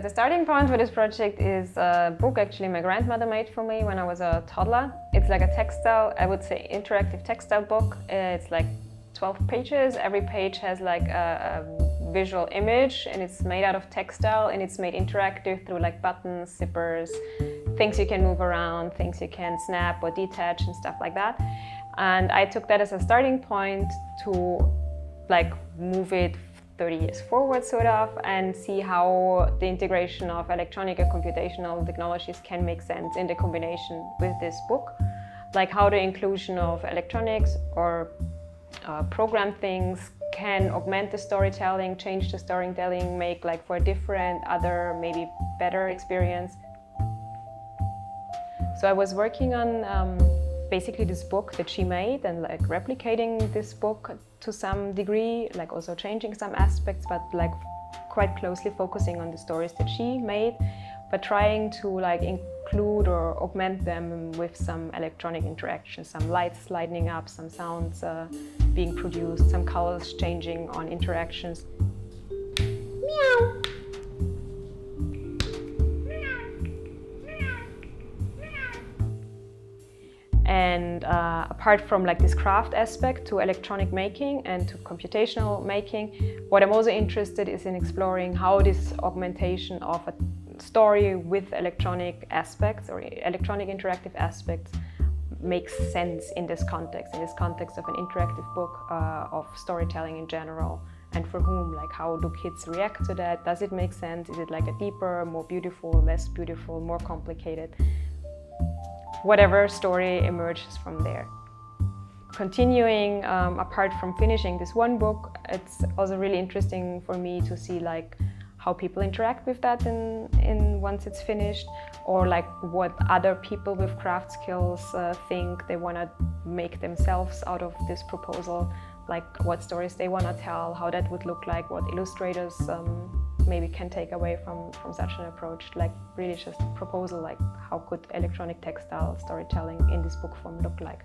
The starting point for this project is a book actually my grandmother made for me when I was a toddler. It's like a textile, I would say interactive textile book. It's like 12 pages. Every page has like a visual image and it's made out of textile and it's made interactive through like buttons, zippers, things you can move around, things you can snap or detach and stuff like that. And I took that as a starting point to like move it 30 years forward sort of and see how the integration of electronic and computational technologies can make sense in the combination with this book. Like how the inclusion of electronics or program things can augment the storytelling, change the storytelling, make like for a different, other, maybe better experience. So I was working on basically this book that she made and like replicating this book to some degree, like also changing some aspects, but like quite closely focusing on the stories that she made, but trying to like include or augment them with some electronic interaction, some lights lighting up, some sounds being produced, some colors changing on interactions. Meow. And apart from like this craft aspect to electronic making and to computational making, what I'm also interested is in exploring how this augmentation of a story with electronic aspects or electronic interactive aspects makes sense in this context of an interactive book of storytelling in general. And for whom, like how do kids react to that? Does it make sense? Is it like a deeper, more beautiful, less beautiful, more complicated? Whatever story emerges from there. Continuing, apart from finishing this one book, it's also really interesting for me to see like how people interact with that in once it's finished, or like what other people with craft skills think they want to make themselves out of this proposal, like what stories they want to tell, how that would look like, what illustrators maybe can take away from such an approach, like really just a proposal, like how could electronic textile storytelling in this book form look like.